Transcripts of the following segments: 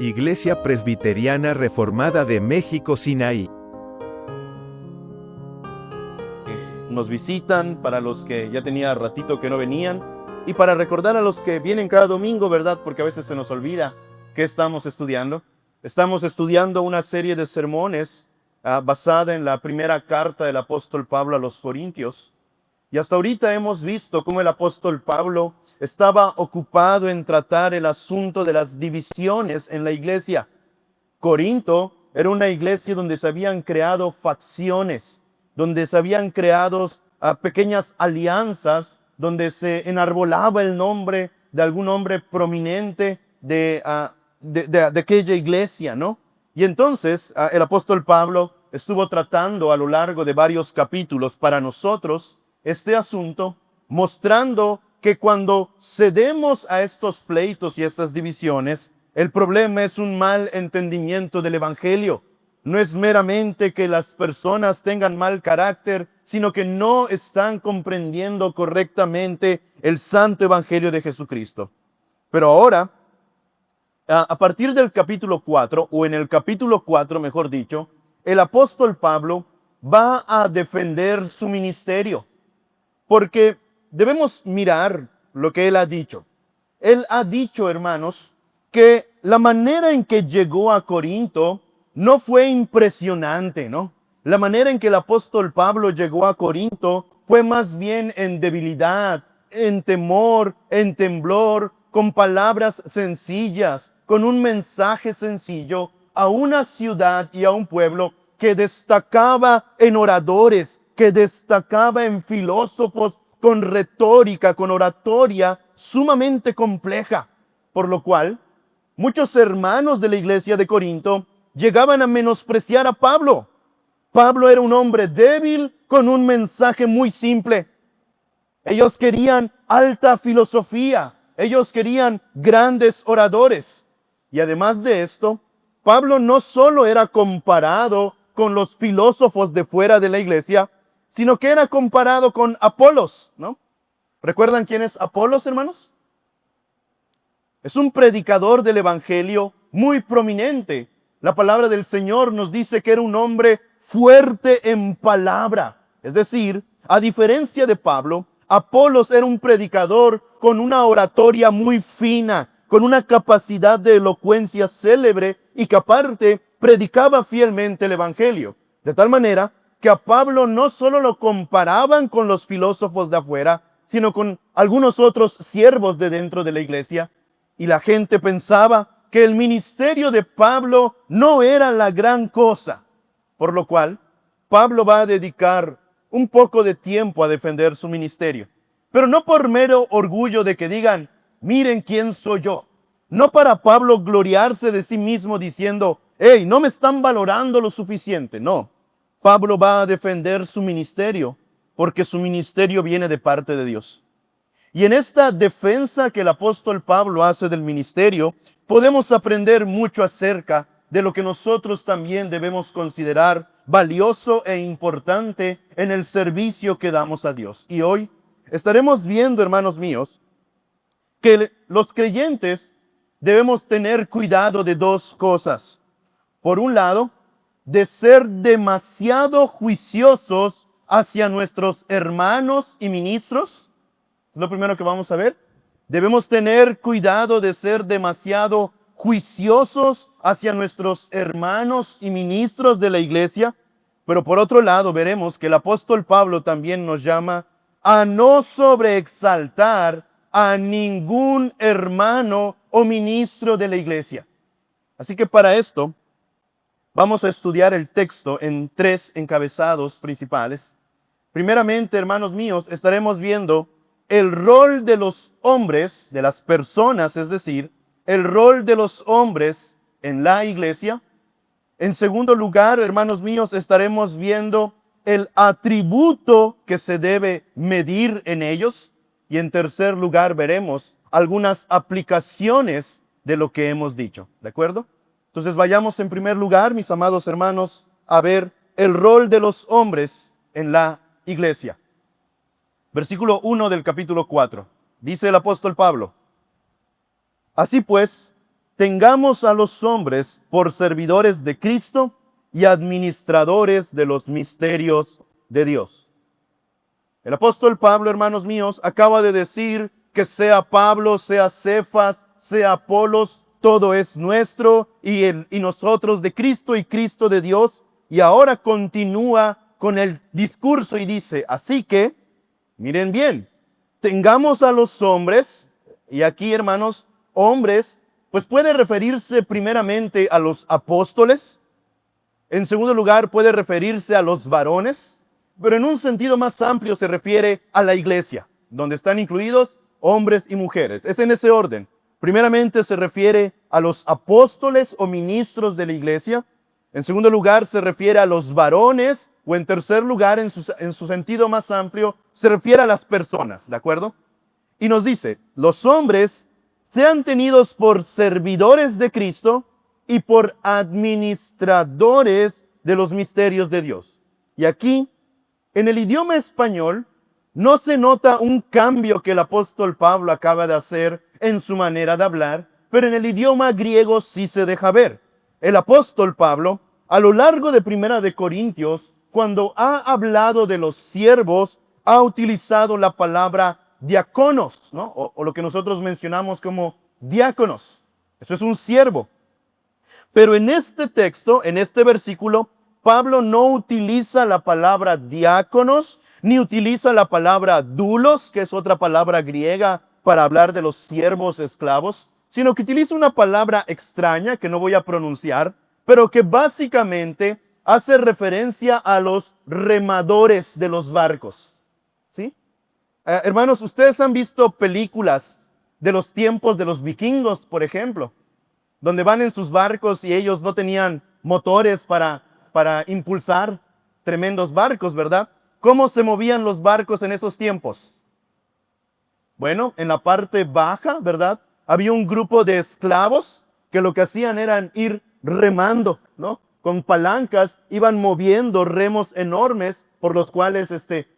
Iglesia Presbiteriana Reformada de México, Sinaí. Nos visitan, para los que ya tenía ratito que no venían, y para recordar a los que vienen cada domingo, ¿verdad? Porque a veces se nos olvida qué estamos estudiando. Estamos estudiando una serie de sermones basada en la primera carta del apóstol Pablo a los Corintios. Y hasta ahorita hemos visto cómo el apóstol Pablo estaba ocupado en tratar el asunto de las divisiones en la iglesia. Corinto era una iglesia donde se habían creado facciones, donde se habían creado pequeñas alianzas, donde se enarbolaba el nombre de algún hombre prominente de aquella iglesia, ¿no? Y entonces el apóstol Pablo estuvo tratando a lo largo de varios capítulos para nosotros este asunto, mostrando que cuando cedemos a estos pleitos y estas divisiones, el problema es un mal entendimiento del evangelio. No es meramente que las personas tengan mal carácter, sino que no están comprendiendo correctamente el santo evangelio de Jesucristo. Pero ahora, a partir del capítulo 4, o en el capítulo 4, mejor dicho, el apóstol Pablo va a defender su ministerio, porque debemos mirar lo que él ha dicho. Él ha dicho, hermanos, que la manera en que llegó a Corinto no fue impresionante, ¿no? La manera en que el apóstol Pablo llegó a Corinto fue más bien en debilidad, en temor, en temblor, con palabras sencillas, con un mensaje sencillo a una ciudad y a un pueblo que destacaba en oradores, que destacaba en filósofos con retórica, con oratoria sumamente compleja, por lo cual muchos hermanos de la iglesia de Corinto llegaban a menospreciar a Pablo. Pablo era un hombre débil con un mensaje muy simple. Ellos querían alta filosofía, ellos querían grandes oradores. Y además de esto, Pablo no solo era comparado con los filósofos de fuera de la iglesia, sino que era comparado con Apolos, ¿no? ¿Recuerdan quién es Apolos, hermanos? Es un predicador del evangelio muy prominente. La palabra del Señor nos dice que era un hombre fuerte en palabra. Es decir, a diferencia de Pablo, Apolos era un predicador con una oratoria muy fina, con una capacidad de elocuencia célebre y que aparte predicaba fielmente el evangelio. De tal manera que a Pablo no solo lo comparaban con los filósofos de afuera, sino con algunos otros siervos de dentro de la iglesia. Y la gente pensaba que el ministerio de Pablo no era la gran cosa. Por lo cual, Pablo va a dedicar un poco de tiempo a defender su ministerio. Pero no por mero orgullo de que digan, miren quién soy yo. No para Pablo gloriarse de sí mismo diciendo, hey, no me están valorando lo suficiente. No, Pablo va a defender su ministerio porque su ministerio viene de parte de Dios. Y en esta defensa que el apóstol Pablo hace del ministerio, podemos aprender mucho acerca de lo que nosotros también debemos considerar valioso e importante en el servicio que damos a Dios. Y hoy estaremos viendo, hermanos míos, que los creyentes debemos tener cuidado de dos cosas. Por un lado, de ser demasiado juiciosos hacia nuestros hermanos y ministros. Lo primero que vamos a ver. Debemos tener cuidado de ser demasiado juiciosos hacia nuestros hermanos y ministros de la iglesia. Pero por otro lado, veremos que el apóstol Pablo también nos llama a no sobreexaltar a ningún hermano o ministro de la iglesia. Así que para esto, vamos a estudiar el texto en tres encabezados principales. Primeramente, hermanos míos, estaremos viendo el rol de los hombres, de las personas, es decir, el rol de los hombres en la iglesia. En segundo lugar, hermanos míos, estaremos viendo el atributo que se debe medir en ellos. Y en tercer lugar, veremos algunas aplicaciones de lo que hemos dicho. ¿De acuerdo? Entonces vayamos en primer lugar, mis amados hermanos, a ver el rol de los hombres en la iglesia. Versículo 1 del capítulo 4. Dice el apóstol Pablo: así pues, tengamos a los hombres por servidores de Cristo y administradores de los misterios de Dios. El apóstol Pablo, hermanos míos, acaba de decir que sea Pablo, sea Cefas, sea Apolos, todo es nuestro y nosotros de Cristo y Cristo de Dios. Y ahora continúa con el discurso y dice, así que, miren bien, tengamos a los hombres, y aquí, hermanos, hombres, pues puede referirse primeramente a los apóstoles, en segundo lugar puede referirse a los varones, pero en un sentido más amplio se refiere a la iglesia, donde están incluidos hombres y mujeres. Es en ese orden. Primeramente se refiere a los apóstoles o ministros de la iglesia. En segundo lugar se refiere a los varones, o en tercer lugar, en su sentido más amplio, se refiere a las personas, ¿de acuerdo? Y nos dice, los hombres sean tenidos por servidores de Cristo y por administradores de los misterios de Dios. Y aquí, en el idioma español, no se nota un cambio que el apóstol Pablo acaba de hacer en su manera de hablar, pero en el idioma griego sí se deja ver. El apóstol Pablo, a lo largo de Primera de Corintios, cuando ha hablado de los siervos, ha utilizado la palabra diáconos, ¿no? O lo que nosotros mencionamos como diáconos. Eso es un siervo. Pero en este texto, en este versículo, Pablo no utiliza la palabra diáconos, ni utiliza la palabra doulos, que es otra palabra griega para hablar de los siervos esclavos, sino que utiliza una palabra extraña que no voy a pronunciar, pero que básicamente hace referencia a los remadores de los barcos. ¿Sí? Hermanos, ustedes han visto películas de los tiempos de los vikingos, por ejemplo, donde van en sus barcos y ellos no tenían motores para impulsar tremendos barcos, ¿verdad? ¿Cómo se movían los barcos en esos tiempos? Bueno, en la parte baja, ¿verdad? Había un grupo de esclavos que lo que hacían era ir remando, ¿no? Con palancas iban moviendo remos enormes por los cuales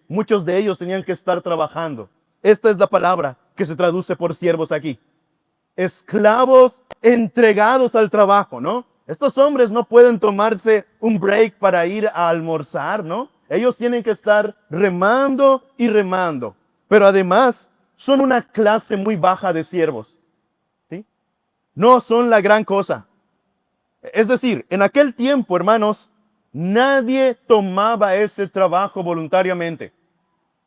muchos de ellos tenían que estar trabajando. Esta es la palabra que se traduce por siervos aquí. Esclavos entregados al trabajo, ¿no? Estos hombres no pueden tomarse un break para ir a almorzar, ¿no? Ellos tienen que estar remando y remando. Pero además son una clase muy baja de siervos, ¿sí? No son la gran cosa. Es decir, en aquel tiempo, hermanos, nadie tomaba ese trabajo voluntariamente.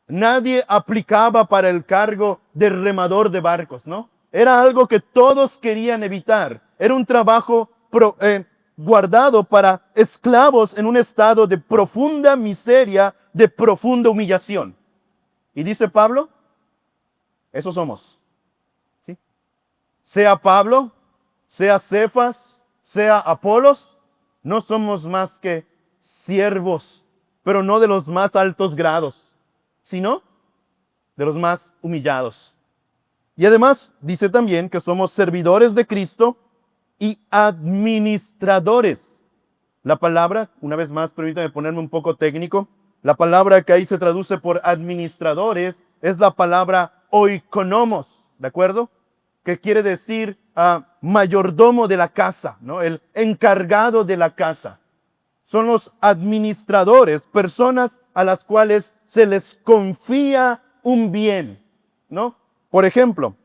Nadie aplicaba para el cargo de remador de barcos, ¿no? Era algo que todos querían evitar. Era un trabajo guardado para esclavos en un estado de profunda miseria, de profunda humillación. Y dice Pablo, esos somos. ¿Sí? Sea Pablo, sea Cefas, sea Apolos, no somos más que siervos, pero no de los más altos grados, sino de los más humillados. Y además dice también que somos servidores de Cristo y administradores. La palabra, una vez más, permítame ponerme un poco técnico, la palabra que ahí se traduce por administradores es la palabra oikonomos, ¿de acuerdo? Que quiere decir mayordomo de la casa, ¿no? El encargado de la casa. Son los administradores, personas a las cuales se les confía un bien, ¿no? Por ejemplo,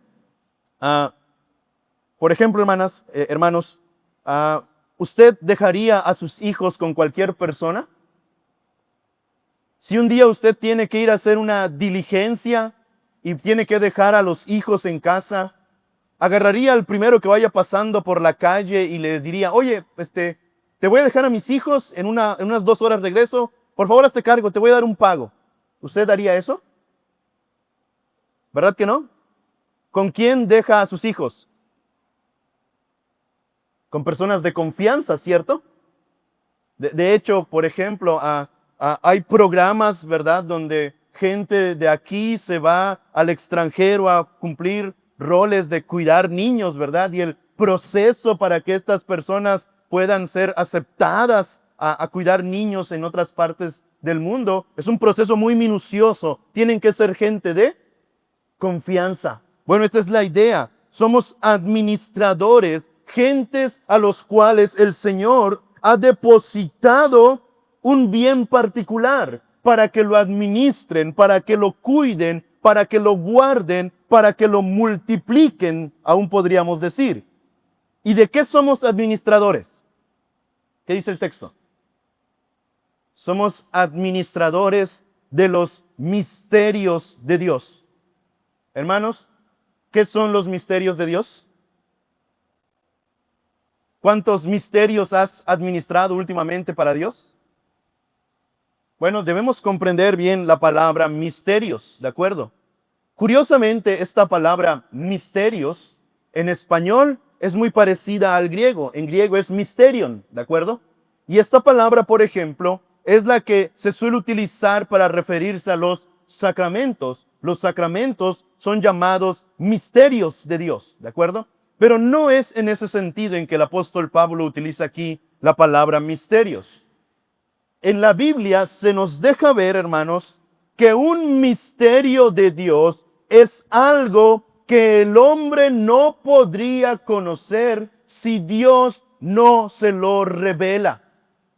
hermanos, ¿usted dejaría a sus hijos con cualquier persona? Si un día usted tiene que ir a hacer una diligencia y tiene que dejar a los hijos en casa, ¿agarraría al primero que vaya pasando por la calle y le diría, oye, te voy a dejar a mis hijos en unas 2 horas regreso, por favor hazte cargo, te voy a dar un pago? ¿Usted haría eso? ¿Verdad que no? ¿Con quién deja a sus hijos? Con personas de confianza, ¿cierto? De hecho, por ejemplo, hay programas, ¿verdad?, donde gente de aquí se va al extranjero a cumplir roles de cuidar niños, ¿verdad? Y el proceso para que estas personas puedan ser aceptadas a cuidar niños en otras partes del mundo es un proceso muy minucioso. Tienen que ser gente de confianza. Bueno, esta es la idea. Somos administradores, gentes a los cuales el Señor ha depositado un bien particular para que lo administren, para que lo cuiden, para que lo guarden, para que lo multipliquen, aún podríamos decir. ¿Y de qué somos administradores? ¿Qué dice el texto? Somos administradores de los misterios de Dios. Hermanos, ¿qué son los misterios de Dios? ¿Cuántos misterios has administrado últimamente para Dios? Bueno, debemos comprender bien la palabra misterios, ¿de acuerdo? Curiosamente, esta palabra misterios en español es muy parecida al griego. En griego es mysterion, ¿de acuerdo? Y esta palabra, por ejemplo, es la que se suele utilizar para referirse a los sacramentos. Los sacramentos son llamados misterios de Dios, ¿de acuerdo? Pero no es en ese sentido en que el apóstol Pablo utiliza aquí la palabra misterios. En la Biblia se nos deja ver, hermanos, que un misterio de Dios es algo que el hombre no podría conocer si Dios no se lo revela.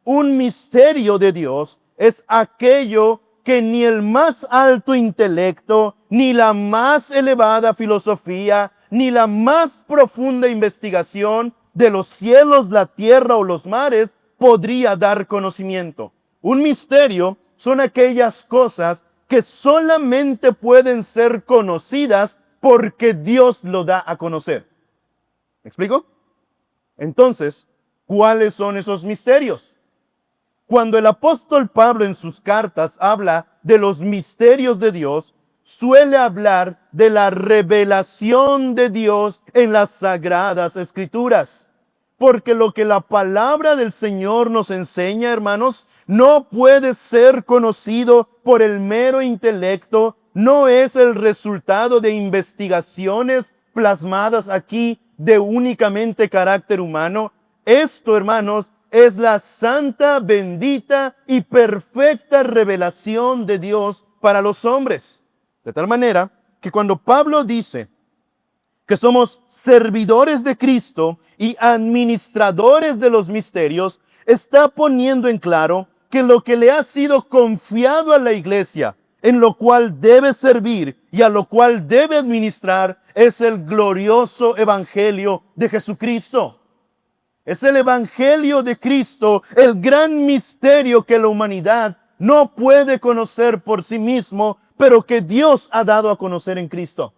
Un misterio de Dios es aquello que ni el más alto intelecto, ni la más elevada filosofía, ni la más profunda investigación de los cielos, la tierra o los mares podría dar conocimiento. Un misterio son aquellas cosas que solamente pueden ser conocidas porque Dios lo da a conocer. ¿Me explico? Entonces, ¿cuáles son esos misterios? Cuando el apóstol Pablo en sus cartas habla de los misterios de Dios, suele hablar de la revelación de Dios en las sagradas escrituras. Porque lo que la palabra del Señor nos enseña, hermanos, no puede ser conocido por el mero intelecto, no es el resultado de investigaciones plasmadas aquí de únicamente carácter humano. Esto, hermanos, es la santa, bendita y perfecta revelación de Dios para los hombres. De tal manera que cuando Pablo dice que somos servidores de Cristo y administradores de los misterios, está poniendo en claro que lo que le ha sido confiado a la iglesia, en lo cual debe servir y a lo cual debe administrar, es el glorioso evangelio de Jesucristo. Es el evangelio de Cristo, el gran misterio que la humanidad no puede conocer por sí mismo, pero que Dios ha dado a conocer en Cristo.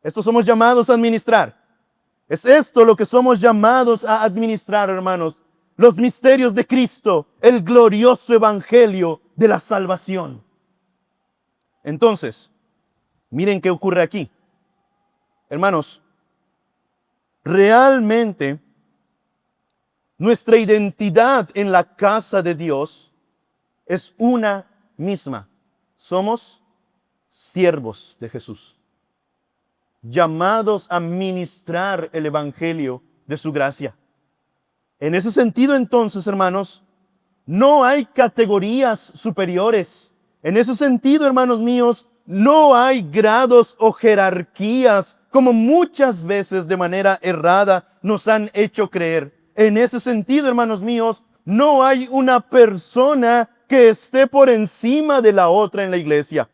Esto somos llamados a administrar. Es esto lo que somos llamados a administrar, hermanos. Los misterios de Cristo, el glorioso evangelio de la salvación. Entonces, miren qué ocurre aquí. Hermanos, realmente nuestra identidad en la casa de Dios es una misma. Somos siervos de Jesús, llamados a ministrar el evangelio de su gracia. En ese sentido, entonces, hermanos, no hay categorías superiores. En ese sentido, hermanos míos, no hay grados o jerarquías como muchas veces de manera errada nos han hecho creer. En ese sentido, hermanos míos, no hay una persona que esté por encima de la otra en la iglesia.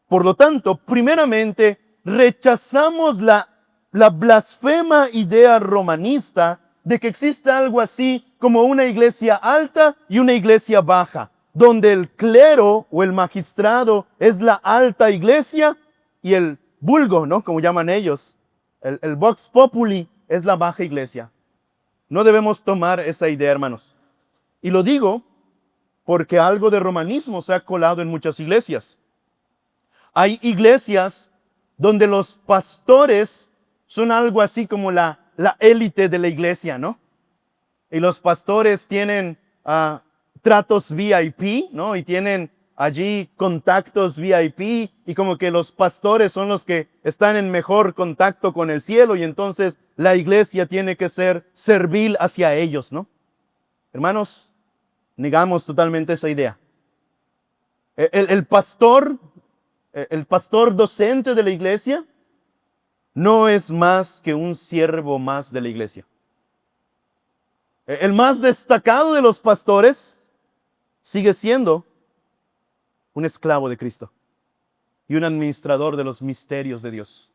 Por lo tanto, primeramente, rechazamos la blasfema idea romanista de que existe algo así como una iglesia alta y una iglesia baja, donde el clero o el magistrado es la alta iglesia y el vulgo, ¿no? Como llaman ellos, el vox populi es la baja iglesia. No debemos tomar esa idea, hermanos. Y lo digo porque algo de romanismo se ha colado en muchas iglesias. Hay iglesias donde los pastores son algo así como la élite de la iglesia, ¿no? Y los pastores tienen tratos VIP, ¿no? Y tienen allí contactos VIP y como que los pastores son los que están en mejor contacto con el cielo y entonces la iglesia tiene que ser servil hacia ellos, ¿no? Hermanos, negamos totalmente esa idea. El pastor docente de la iglesia no es más que un siervo más de la iglesia. El más destacado de los pastores sigue siendo un esclavo de Cristo y un administrador de los misterios de Dios.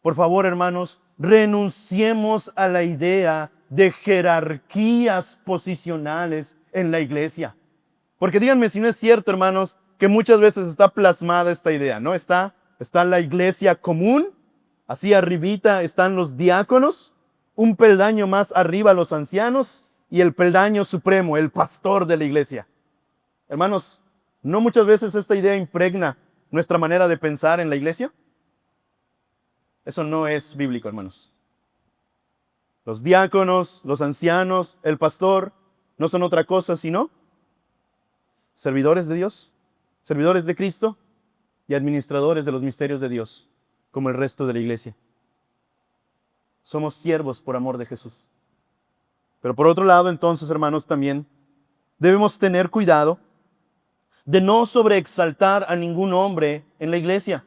Por favor, hermanos, renunciemos a la idea de jerarquías posicionales en la iglesia. Porque díganme si no es cierto, hermanos, que muchas veces está plasmada esta idea, ¿no? Está la iglesia común, así arribita están los diáconos, un peldaño más arriba los ancianos y el peldaño supremo, el pastor de la iglesia. Hermanos, ¿no muchas veces esta idea impregna nuestra manera de pensar en la iglesia? Eso no es bíblico, hermanos. Los diáconos, los ancianos, el pastor, no son otra cosa sino servidores de Dios, servidores de Cristo y administradores de los misterios de Dios, como el resto de la iglesia. Somos siervos por amor de Jesús. Pero por otro lado, entonces, hermanos, también debemos tener cuidado de no sobreexaltar a ningún hombre en la iglesia.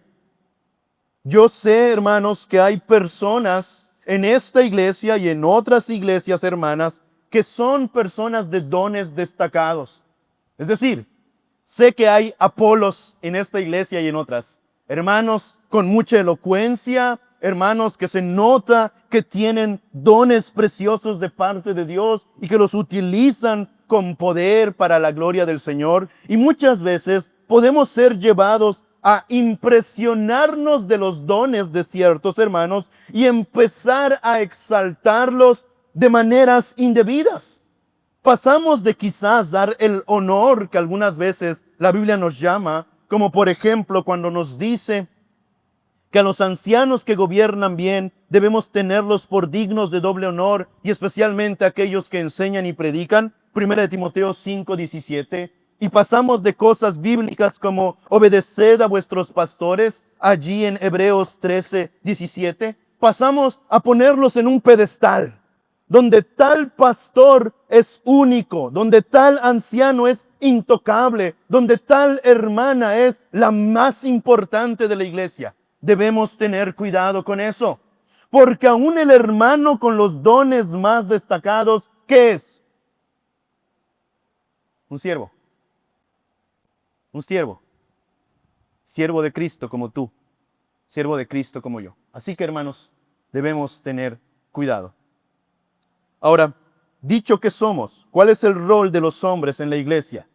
Yo sé, hermanos, que hay personas en esta iglesia y en otras iglesias, hermanas, que son personas de dones destacados. Es decir, sé que hay Apolos en esta iglesia y en otras. Hermanos con mucha elocuencia, hermanos que se nota que tienen dones preciosos de parte de Dios y que los utilizan con poder para la gloria del Señor. Y muchas veces podemos ser llevados a impresionarnos de los dones de ciertos hermanos y empezar a exaltarlos de maneras indebidas. Pasamos de quizás dar el honor que algunas veces la Biblia nos llama, como por ejemplo cuando nos dice que a los ancianos que gobiernan bien debemos tenerlos por dignos de doble honor, y especialmente aquellos que enseñan y predican, 1 Timoteo 5:17, y pasamos de cosas bíblicas como obedeced a vuestros pastores, allí en Hebreos 13:17, pasamos a ponerlos en un pedestal, donde tal pastor es único, donde tal anciano es intocable, donde tal hermana es la más importante de la iglesia. Debemos tener cuidado con eso, porque aún el hermano con los dones más destacados, ¿qué es? Un siervo. Un siervo. Siervo de Cristo como tú. Siervo de Cristo como yo. Así que, hermanos, debemos tener cuidado. Ahora, dicho que somos, ¿cuál es el rol de los hombres en la iglesia?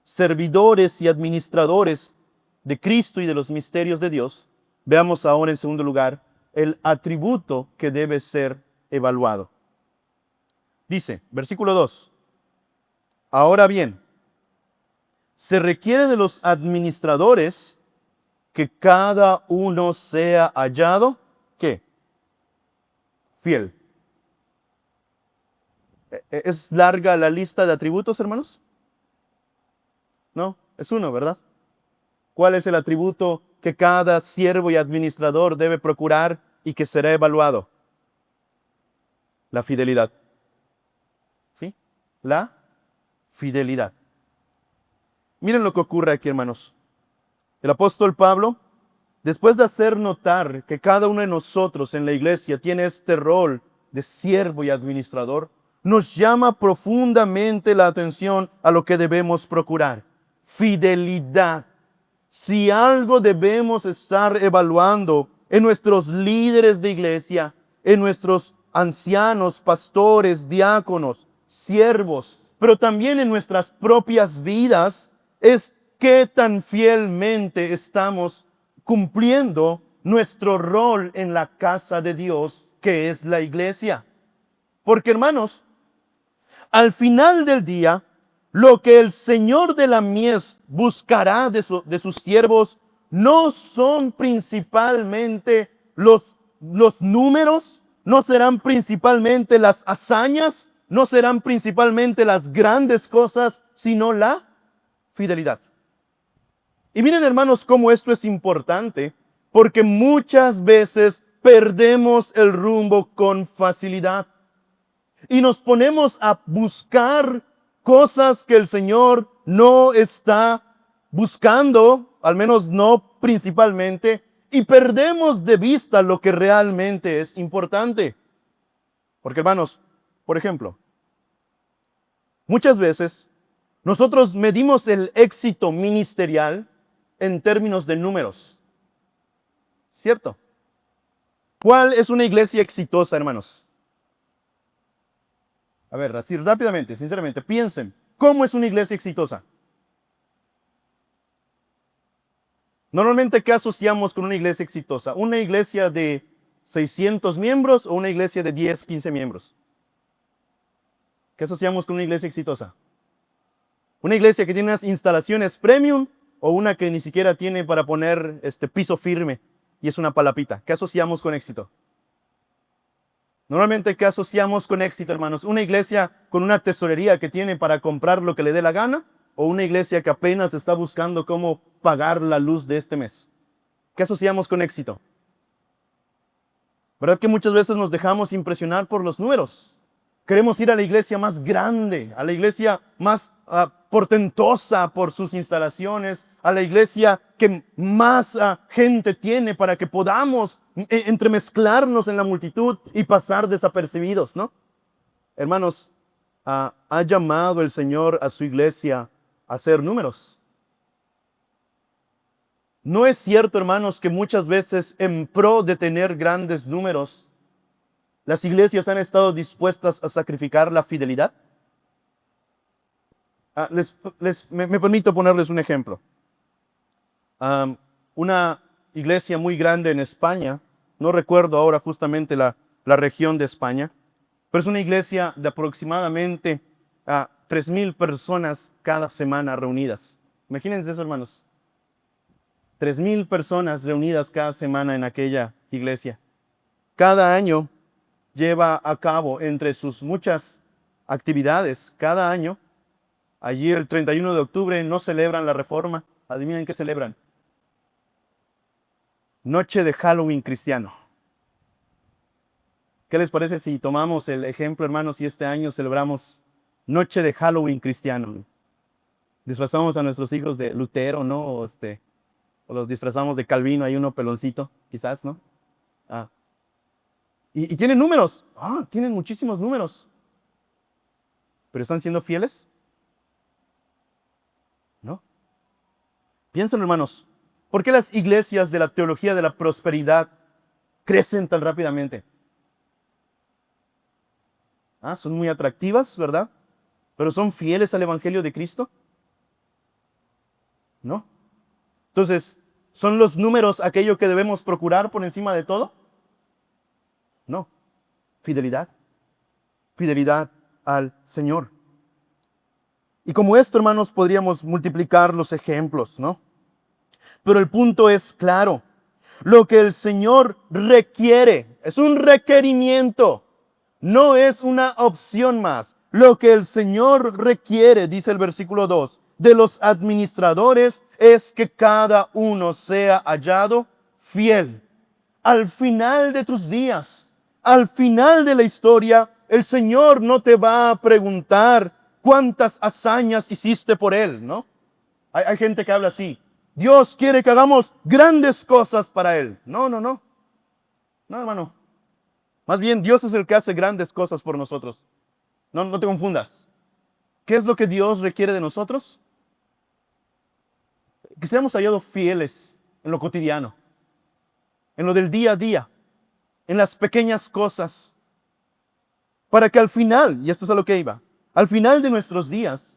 Servidores y administradores de Cristo y de los misterios de Dios. Veamos ahora en segundo lugar el atributo que debe ser evaluado. Dice, versículo 2. Ahora bien, se requiere de los administradores que cada uno sea hallado, ¿qué? Fiel. ¿Es larga la lista de atributos, hermanos? No, es uno, ¿verdad? ¿Cuál es el atributo que cada siervo y administrador debe procurar y que será evaluado? La fidelidad. ¿Sí? La fidelidad. Miren lo que ocurre aquí, hermanos. El apóstol Pablo, después de hacer notar que cada uno de nosotros en la iglesia tiene este rol de siervo y administrador, nos llama profundamente la atención a lo que debemos procurar. Fidelidad. Si algo debemos estar evaluando en nuestros líderes de iglesia, en nuestros ancianos, pastores, diáconos, siervos, pero también en nuestras propias vidas, es qué tan fielmente estamos cumpliendo nuestro rol en la casa de Dios, que es la iglesia. Porque, hermanos, al final del día, lo que el Señor de la mies buscará de sus siervos no son principalmente los números, no serán principalmente las hazañas, no serán principalmente las grandes cosas, sino la fidelidad. Y miren, hermanos, cómo esto es importante, porque muchas veces perdemos el rumbo con facilidad y nos ponemos a buscar cosas que el Señor no está buscando, al menos no principalmente, y perdemos de vista lo que realmente es importante. Porque, hermanos, por ejemplo, muchas veces nosotros medimos el éxito ministerial en términos de números. ¿Cierto? ¿Cuál es una iglesia exitosa, hermanos? A ver, así rápidamente, sinceramente, piensen. ¿Cómo es una iglesia exitosa? Normalmente, ¿qué asociamos con una iglesia exitosa? ¿Una iglesia de 600 miembros o una iglesia de 10, 15 miembros? ¿Qué asociamos con una iglesia exitosa? ¿Una iglesia que tiene unas instalaciones premium o una que ni siquiera tiene para poner piso firme y es una palapita? ¿Qué asociamos con éxito? Normalmente, ¿qué asociamos con éxito, hermanos? ¿Una iglesia con una tesorería que tiene para comprar lo que le dé la gana? ¿O una iglesia que apenas está buscando cómo pagar la luz de este mes? ¿Qué asociamos con éxito? ¿Verdad que muchas veces nos dejamos impresionar por los números? Queremos ir a la iglesia más grande, a la iglesia más portentosa por sus instalaciones, a la iglesia que más gente tiene para que podamos entremezclarnos en la multitud y pasar desapercibidos, ¿no? Hermanos, ha llamado el Señor a su iglesia a hacer números. ¿No es cierto, hermanos, que muchas veces en pro de tener grandes números, las iglesias han estado dispuestas a sacrificar la fidelidad? Me permito ponerles un ejemplo. Una iglesia muy grande en España, no recuerdo ahora justamente la región de España, pero es una iglesia de aproximadamente 3,000 personas cada semana reunidas. Imagínense eso, hermanos. 3,000 personas reunidas cada semana en aquella iglesia. Cada año lleva a cabo, entre sus muchas actividades, cada año, allí el 31 de octubre no celebran la Reforma. Adivinen qué celebran. Noche de Halloween cristiano. ¿Qué les parece si tomamos el ejemplo, hermanos, y este año celebramos Noche de Halloween cristiano? Disfrazamos a nuestros hijos de Lutero, ¿no? O los disfrazamos de Calvino, hay uno peloncito, quizás, ¿no? Y tienen números. Tienen muchísimos números. ¿Pero están siendo fieles? ¿No? Piensen, hermanos, ¿por qué las iglesias de la teología de la prosperidad crecen tan rápidamente? Son muy atractivas, ¿verdad? ¿Pero son fieles al Evangelio de Cristo? ¿No? Entonces, ¿son los números aquello que debemos procurar por encima de todo? No. Fidelidad. Fidelidad al Señor. Y como esto, hermanos, podríamos multiplicar los ejemplos, ¿no? Pero el punto es claro. Lo que el Señor requiere es un requerimiento. No es una opción más. Lo que el Señor requiere, dice el versículo 2, de los administradores es que cada uno sea hallado fiel. Al final de tus días, al final de la historia, el Señor no te va a preguntar cuántas hazañas hiciste por Él, ¿no? Hay gente que habla así. Dios quiere que hagamos grandes cosas para Él. No. No, hermano. Más bien, Dios es el que hace grandes cosas por nosotros. No te confundas. ¿Qué es lo que Dios requiere de nosotros? Que seamos hallados fieles en lo cotidiano, en lo del día a día, en las pequeñas cosas, para que al final, y esto es a lo que iba, al final de nuestros días,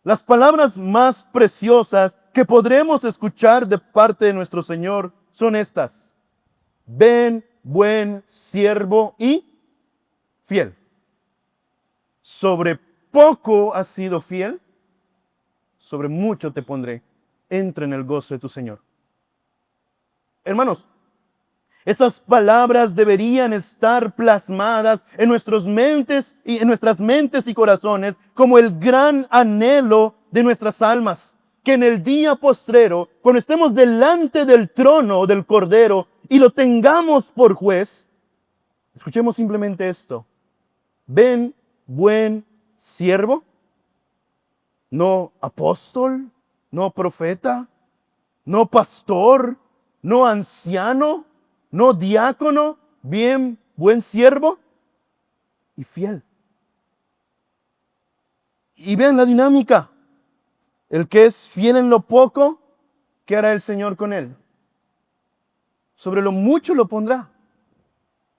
las palabras más preciosas que podremos escuchar de parte de nuestro Señor son estas: ven, buen siervo y fiel. Sobre poco has sido fiel, sobre mucho te pondré. Entra en el gozo de tu Señor. Hermanos, esas palabras deberían estar plasmadas en nuestras mentes y corazones como el gran anhelo de nuestras almas. Que en el día postrero, cuando estemos delante del trono del Cordero y lo tengamos por juez, escuchemos simplemente esto: ven, buen siervo, no apóstol, no profeta, no pastor, no anciano, no diácono, bien, buen siervo y fiel. Y vean la dinámica. El que es fiel en lo poco, ¿qué hará el Señor con él? Sobre lo mucho lo pondrá.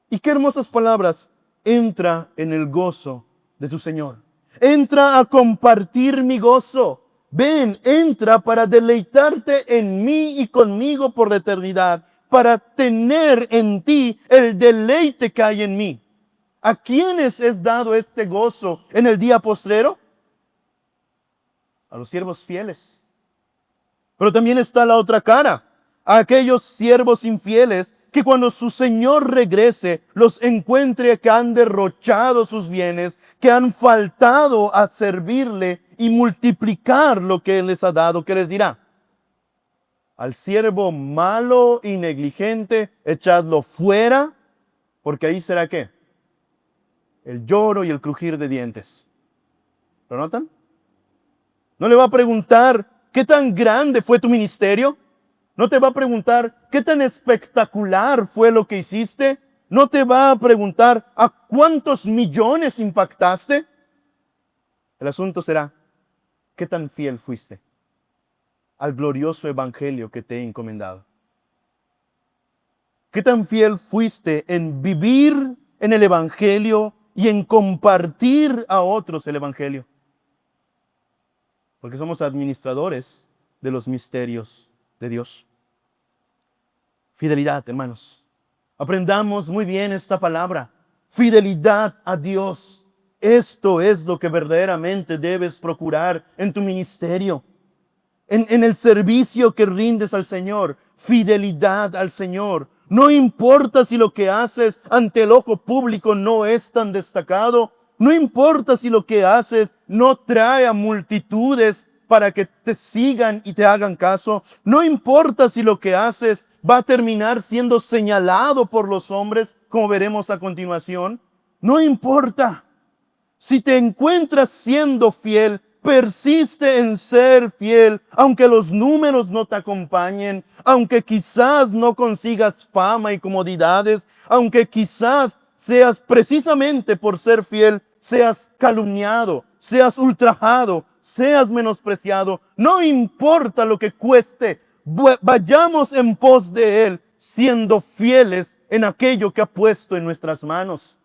Y qué hermosas palabras. Entra en el gozo de tu Señor. Entra a compartir mi gozo. Ven, entra para deleitarte en mí y conmigo por la eternidad, para tener en ti el deleite que hay en mí. ¿A quiénes es dado este gozo en el día postrero? A los siervos fieles. Pero también está la otra cara, a aquellos siervos infieles que cuando su Señor regrese los encuentre que han derrochado sus bienes, que han faltado a servirle y multiplicar lo que Él les ha dado. ¿Qué les dirá? Al siervo malo y negligente, echadlo fuera, porque ahí será ¿qué? El lloro y el crujir de dientes. ¿Lo notan? No le va a preguntar qué tan grande fue tu ministerio. No te va a preguntar qué tan espectacular fue lo que hiciste. No te va a preguntar a cuántos millones impactaste. El asunto será qué tan fiel fuiste al glorioso evangelio que te he encomendado. ¿Qué tan fiel fuiste en vivir en el evangelio y en compartir a otros el evangelio? Porque somos administradores de los misterios de Dios. Fidelidad, hermanos. Aprendamos muy bien esta palabra. Fidelidad a Dios. Esto es lo que verdaderamente debes procurar en tu ministerio. En el servicio que rindes al Señor. Fidelidad al Señor. No importa si lo que haces ante el ojo público no es tan destacado. No importa si lo que haces no trae a multitudes para que te sigan y te hagan caso. No importa si lo que haces va a terminar siendo señalado por los hombres, como veremos a continuación. No importa. Si te encuentras siendo fiel, persiste en ser fiel, aunque los números no te acompañen, aunque quizás no consigas fama y comodidades, aunque quizás seas precisamente por ser fiel, seas calumniado, seas ultrajado, seas menospreciado. No importa lo que cueste, vayamos en pos de Él, siendo fieles en aquello que ha puesto en nuestras manos.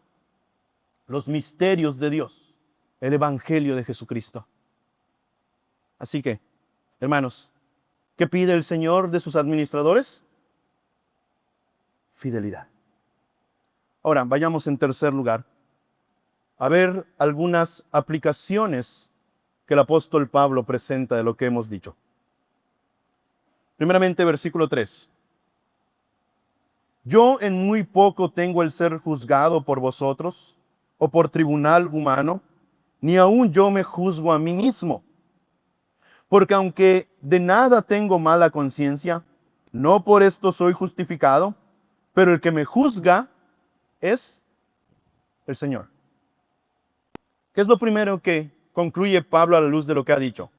Los misterios de Dios, el Evangelio de Jesucristo. Así que, hermanos, ¿qué pide el Señor de sus administradores? Fidelidad. Ahora, vayamos en tercer lugar a ver algunas aplicaciones que el apóstol Pablo presenta de lo que hemos dicho. Primeramente, versículo 3. Yo en muy poco tengo el ser juzgado por vosotros o por tribunal humano, ni aun yo me juzgo a mí mismo. Porque aunque de nada tengo mala conciencia, no por esto soy justificado, pero el que me juzga es el Señor. ¿Qué es lo primero que concluye Pablo a la luz de lo que ha dicho?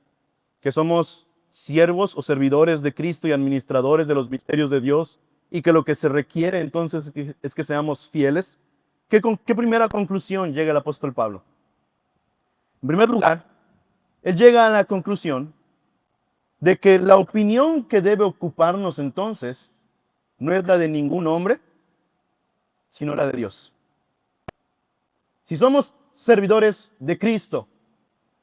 Que somos siervos o servidores de Cristo y administradores de los misterios de Dios, y que lo que se requiere entonces es que seamos fieles. ¿Qué primera conclusión llega el apóstol Pablo? En primer lugar, él llega a la conclusión de que la opinión que debe ocuparnos entonces no es la de ningún hombre, sino la de Dios. Si somos servidores de Cristo,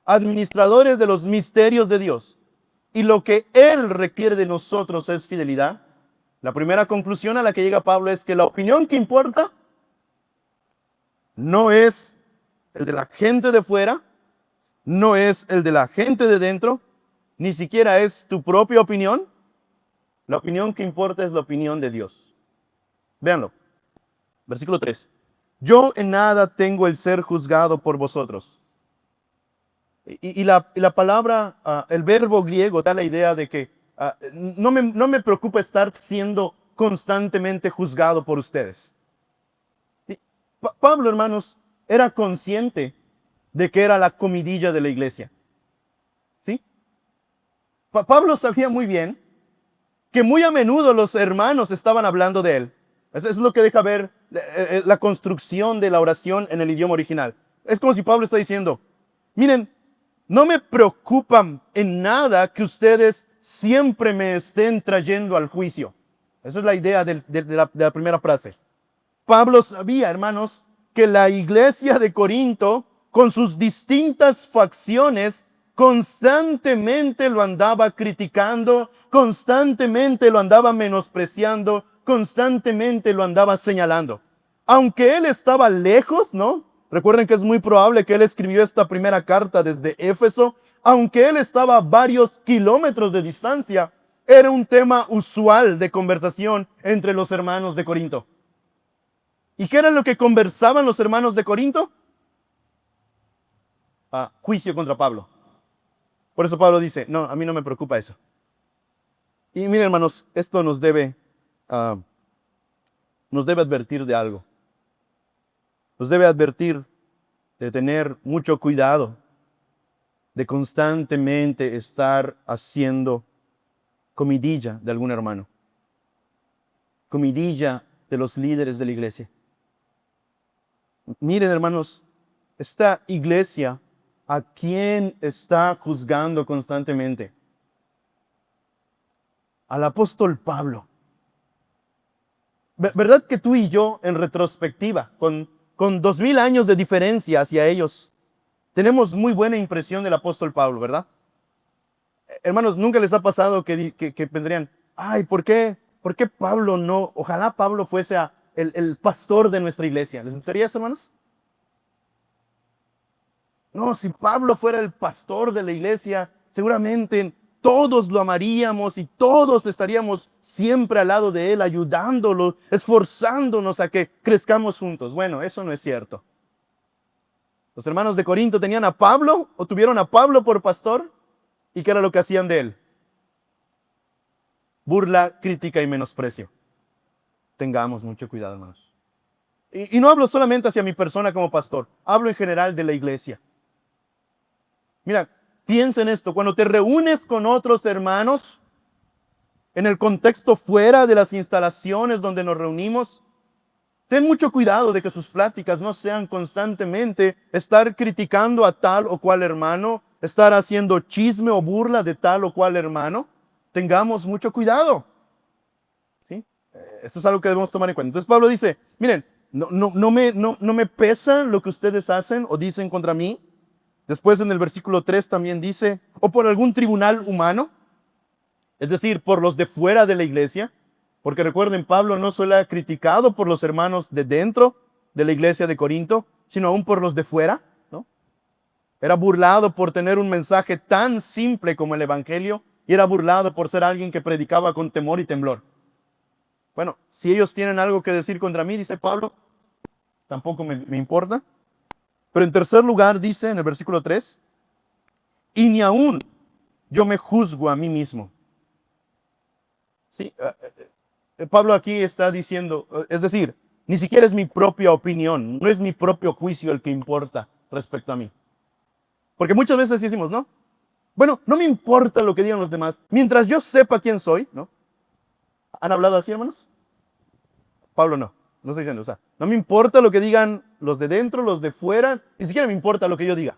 administradores de los misterios de Dios, y lo que Él requiere de nosotros es fidelidad, la primera conclusión a la que llega Pablo es que la opinión que importa no es el de la gente de fuera, no es el de la gente de dentro, ni siquiera es tu propia opinión. La opinión que importa es la opinión de Dios. Véanlo. Versículo 3. Yo en nada tengo el ser juzgado por vosotros. Y la palabra, el verbo griego da la idea de que no me preocupa estar siendo constantemente juzgado por ustedes. Pablo, hermanos, era consciente de que era la comidilla de la iglesia. ¿Sí? Pablo sabía muy bien que muy a menudo los hermanos estaban hablando de él. Eso es lo que deja ver la construcción de la oración en el idioma original. Es como si Pablo está diciendo, miren, no me preocupan en nada que ustedes siempre me estén trayendo al juicio. Esa es la idea de la primera frase. Pablo sabía, hermanos, que la iglesia de Corinto, con sus distintas facciones, constantemente lo andaba criticando, constantemente lo andaba menospreciando, constantemente lo andaba señalando. Aunque él estaba lejos, ¿no? Recuerden que es muy probable que él escribió esta primera carta desde Éfeso. Aunque él estaba a varios kilómetros de distancia, era un tema usual de conversación entre los hermanos de Corinto. ¿Y qué era lo que conversaban los hermanos de Corinto? Juicio contra Pablo. Por eso Pablo dice, no, a mí no me preocupa eso. Y miren, hermanos, esto nos debe advertir de algo. Nos debe advertir de tener mucho cuidado, de constantemente estar haciendo comidilla de algún hermano, comidilla de los líderes de la iglesia. Miren, hermanos, esta iglesia, ¿a quién está juzgando constantemente? Al apóstol Pablo. ¿Verdad que tú y yo, en retrospectiva, con 2000 años de diferencia hacia ellos, tenemos muy buena impresión del apóstol Pablo, ¿verdad? Hermanos, ¿nunca les ha pasado que pensarían, ay, ¿por qué Pablo no? Ojalá Pablo fuese el pastor de nuestra iglesia. ¿Les gustaría eso, hermanos? No, si Pablo fuera el pastor de la iglesia, seguramente todos lo amaríamos y todos estaríamos siempre al lado de él, ayudándolo, esforzándonos a que crezcamos juntos. Bueno, eso no es cierto. Los hermanos de Corinto tenían a Pablo o tuvieron a Pablo por pastor. ¿Y qué era lo que hacían de él? Burla, crítica y menosprecio. Tengamos mucho cuidado, hermanos. Y no hablo solamente hacia mi persona como pastor, hablo en general de la iglesia. Mira, piensa en esto, cuando te reúnes con otros hermanos, en el contexto fuera de las instalaciones donde nos reunimos, ten mucho cuidado de que sus pláticas no sean constantemente estar criticando a tal o cual hermano, estar haciendo chisme o burla de tal o cual hermano. Tengamos mucho cuidado. ¿Sí? Esto es algo que debemos tomar en cuenta. Entonces Pablo dice, miren, no me pesa lo que ustedes hacen o dicen contra mí. Después en el versículo 3 también dice, o por algún tribunal humano, es decir, por los de fuera de la iglesia. Porque recuerden, Pablo no solo era criticado por los hermanos de dentro de la iglesia de Corinto, sino aún por los de fuera, ¿no? Era burlado por tener un mensaje tan simple como el evangelio y era burlado por ser alguien que predicaba con temor y temblor. Bueno, si ellos tienen algo que decir contra mí, dice Pablo, tampoco me importa. Pero en tercer lugar dice en el versículo 3, y ni aún yo me juzgo a mí mismo. Sí, Pablo aquí está diciendo, es decir, ni siquiera es mi propia opinión, no es mi propio juicio el que importa respecto a mí. Porque muchas veces decimos, ¿no? Bueno, no me importa lo que digan los demás, mientras yo sepa quién soy, ¿no? ¿Han hablado así, hermanos? Pablo no está diciendo, o sea, no me importa lo que digan los de dentro, los de fuera, ni siquiera me importa lo que yo diga.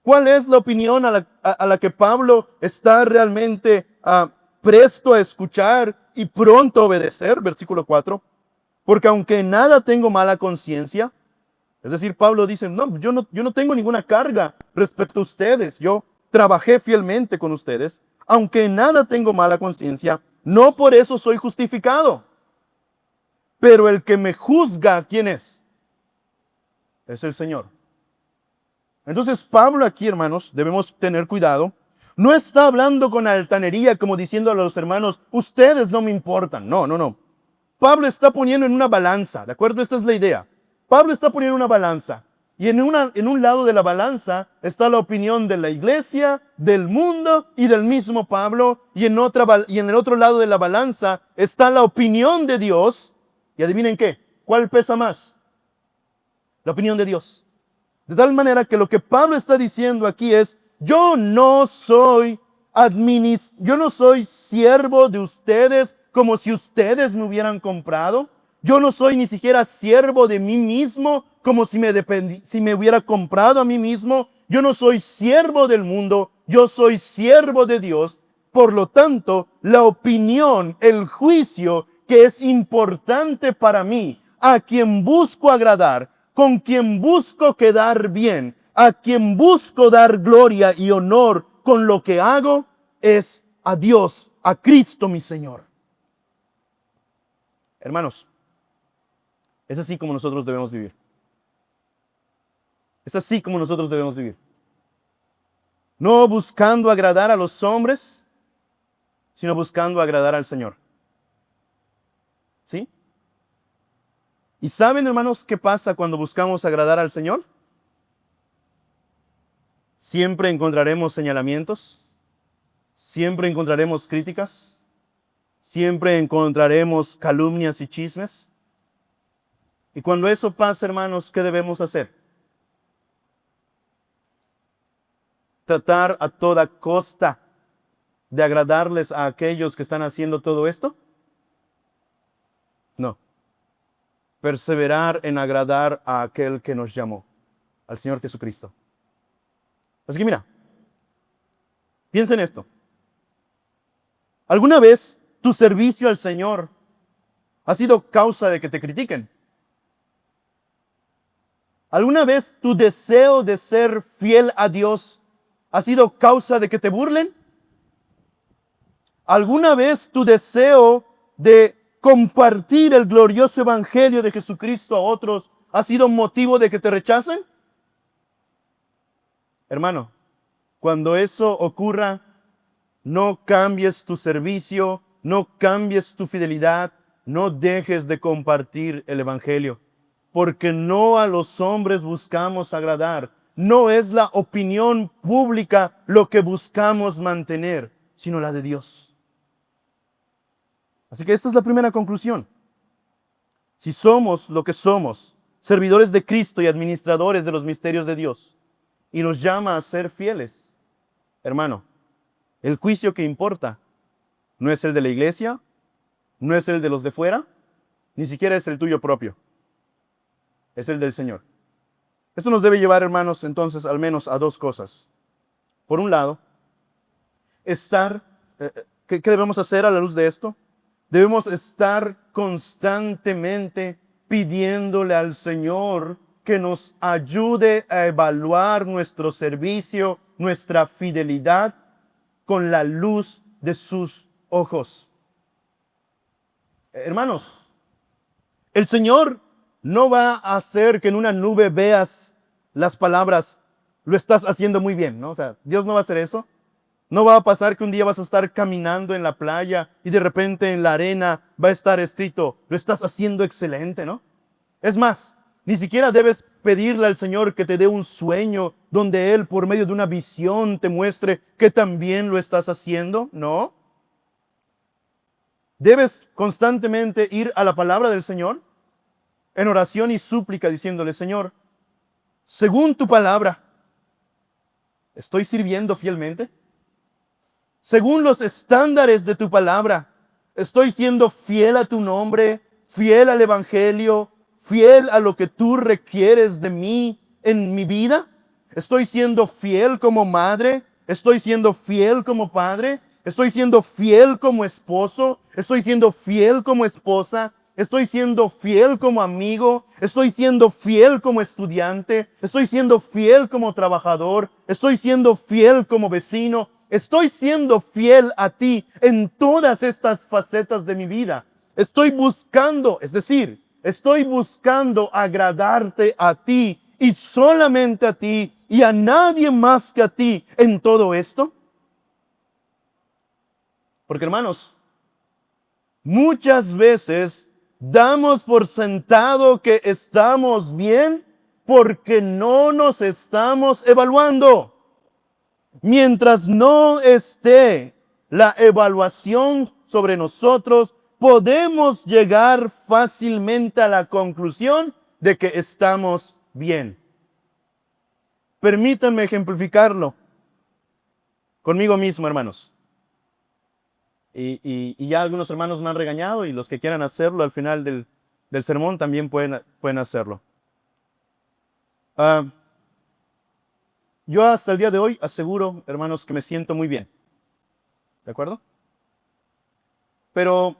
¿Cuál es la opinión a la que Pablo está realmente presto a escuchar y pronto a obedecer? Versículo 4. Porque aunque en nada tengo mala conciencia, es decir, Pablo dice, no, yo no tengo ninguna carga respecto a ustedes. Yo trabajé fielmente con ustedes. Aunque en nada tengo mala conciencia, no por eso soy justificado. Pero el que me juzga, ¿quién es? Es el Señor. Entonces Pablo aquí, hermanos, debemos tener cuidado. No está hablando con altanería como diciendo a los hermanos, ustedes no me importan. No. Pablo está poniendo en una balanza, ¿de acuerdo? Esta es la idea. Pablo está poniendo una balanza. Y en un lado de la balanza está la opinión de la iglesia, del mundo y del mismo Pablo. Y en el otro lado de la balanza está la opinión de Dios. Y adivinen qué, ¿cuál pesa más? La opinión de Dios. De tal manera que lo que Pablo está diciendo aquí es, yo no soy yo no soy siervo de ustedes como si ustedes me hubieran comprado. Yo no soy ni siquiera siervo de mí mismo como si me hubiera comprado a mí mismo. Yo no soy siervo del mundo, yo soy siervo de Dios. Por lo tanto, la opinión, el juicio que es importante para mí, a quien busco agradar, con quien busco quedar bien, a quien busco dar gloria y honor con lo que hago, es a Dios, a Cristo mi Señor. Hermanos, es así como nosotros debemos vivir. Es así como nosotros debemos vivir. No buscando agradar a los hombres, sino buscando agradar al Señor. ¿Sí? ¿Y saben, hermanos, qué pasa cuando buscamos agradar al Señor? Siempre encontraremos señalamientos, siempre encontraremos críticas, siempre encontraremos calumnias y chismes. Y cuando eso pasa, hermanos, ¿qué debemos hacer? ¿Tratar a toda costa de agradarles a aquellos que están haciendo todo esto? No. Perseverar en agradar a aquel que nos llamó, al Señor Jesucristo. Así que mira, piensa en esto. ¿Alguna vez tu servicio al Señor ha sido causa de que te critiquen? ¿Alguna vez tu deseo de ser fiel a Dios ha sido causa de que te burlen? ¿Alguna vez tu deseo de compartir el glorioso evangelio de Jesucristo a otros ha sido motivo de que te rechacen? Hermano, cuando eso ocurra, no cambies tu servicio, no cambies tu fidelidad, no dejes de compartir el evangelio, porque no a los hombres buscamos agradar. No es la opinión pública lo que buscamos mantener, sino la de Dios. Así que esta es la primera conclusión. Si somos lo que somos, servidores de Cristo y administradores de los misterios de Dios, y nos llama a ser fieles, hermano, el juicio que importa no es el de la iglesia, no es el de los de fuera, ni siquiera es el tuyo propio. Es el del Señor. Esto nos debe llevar, hermanos, entonces, al menos a dos cosas. Por un lado, ¿qué debemos hacer a la luz de esto? Debemos estar constantemente pidiéndole al Señor que nos ayude a evaluar nuestro servicio, nuestra fidelidad, con la luz de sus ojos. Hermanos, el Señor no va a hacer que en una nube veas las palabras, lo estás haciendo muy bien, ¿no? O sea, Dios no va a hacer eso. No va a pasar que un día vas a estar caminando en la playa y de repente en la arena va a estar escrito, lo estás haciendo excelente, ¿no? Es más, ni siquiera debes pedirle al Señor que te dé un sueño donde Él por medio de una visión te muestre que también lo estás haciendo, ¿no? Debes constantemente ir a la palabra del Señor en oración y súplica diciéndole, Señor, según tu palabra, ¿estoy sirviendo fielmente? Según los estándares de tu palabra, ¿estoy siendo fiel a tu nombre, fiel al evangelio, fiel a lo que tú requieres de mí en mi vida? ¿Estoy siendo fiel como madre? ¿Estoy siendo fiel como padre? ¿Estoy siendo fiel como esposo? ¿Estoy siendo fiel como esposa? ¿Estoy siendo fiel como amigo? ¿Estoy siendo fiel como estudiante? ¿Estoy siendo fiel como trabajador? ¿Estoy siendo fiel como vecino? Estoy siendo fiel a ti en todas estas facetas de mi vida. Estoy buscando, es decir, estoy buscando agradarte a ti y solamente a ti y a nadie más que a ti en todo esto. Porque hermanos, muchas veces damos por sentado que estamos bien porque no nos estamos evaluando. Mientras no esté la evaluación sobre nosotros, podemos llegar fácilmente a la conclusión de que estamos bien. Permítanme ejemplificarlo. conmigo mismo, hermanos. Y ya algunos hermanos me han regañado y los que quieran hacerlo al final del sermón también pueden hacerlo. Ah, yo hasta el día de hoy aseguro, hermanos, que me siento muy bien. ¿De acuerdo? Pero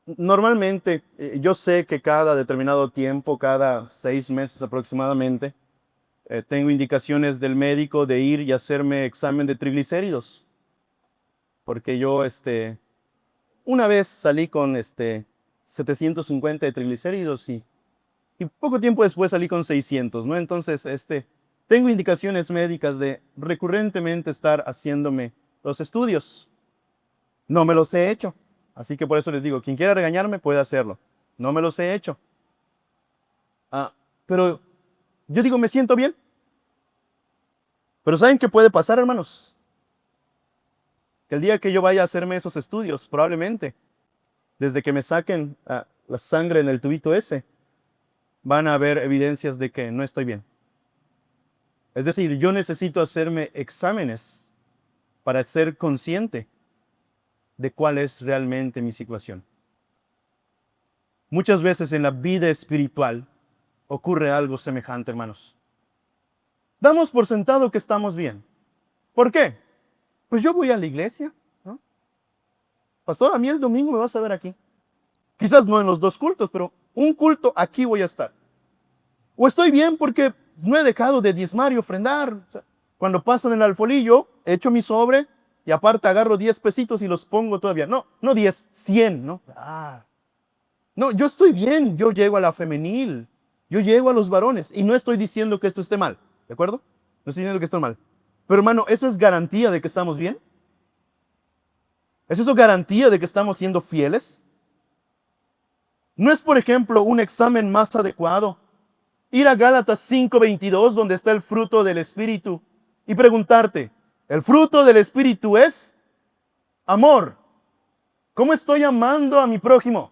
normalmente yo sé que cada determinado tiempo, cada 6 meses aproximadamente, tengo indicaciones del médico de ir y hacerme examen de triglicéridos. Porque yo una vez salí con 750 de triglicéridos y poco tiempo después salí con 600, ¿no? Entonces, tengo indicaciones médicas de recurrentemente estar haciéndome los estudios. No me los he hecho. Así que por eso les digo, quien quiera regañarme puede hacerlo. No me los he hecho. Pero yo digo, me siento bien. Pero ¿saben qué puede pasar, hermanos? Que el día que yo vaya a hacerme esos estudios, probablemente, desde que me saquen la sangre en el tubito ese, van a haber evidencias de que no estoy bien. Es decir, yo necesito hacerme exámenes para ser consciente de cuál es realmente mi situación. Muchas veces en la vida espiritual ocurre algo semejante, hermanos. Damos por sentado que estamos bien. ¿Por qué? Pues yo voy a la iglesia, ¿no? Pastor, a mí el domingo me vas a ver aquí. Quizás no en los 2 cultos, pero un culto aquí voy a estar. O estoy bien porque no he dejado de diezmar y ofrendar. O sea, cuando pasan el alfolillo, echo mi sobre y aparte agarro 10 pesitos y los pongo todavía. No 10, 100, ¿no? No, yo estoy bien, yo llego a la femenil, yo llego a los varones y no estoy diciendo que esto esté mal, ¿de acuerdo? No estoy diciendo que esto mal. Pero hermano, ¿eso es garantía de que estamos bien? ¿Es eso garantía de que estamos siendo fieles? ¿No es, por ejemplo, un examen más adecuado ir a Gálatas 5:22, donde está el fruto del Espíritu, y preguntarte, ¿el fruto del Espíritu es amor? ¿Cómo estoy amando a mi prójimo?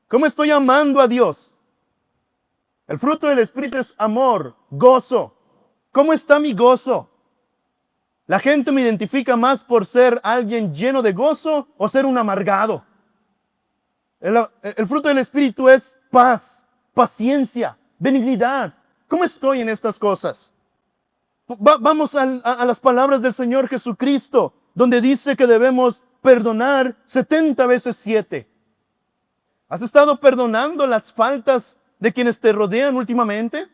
¿Cómo estoy amando a Dios? El fruto del Espíritu es amor, gozo. ¿Cómo está mi gozo? La gente me identifica más por ser alguien lleno de gozo o ser un amargado. El fruto del Espíritu es paz, paciencia, benignidad. ¿Cómo estoy en estas cosas? Vamos a las palabras del Señor Jesucristo, donde dice que debemos perdonar 70 veces 7. ¿Has estado perdonando las faltas de quienes te rodean últimamente?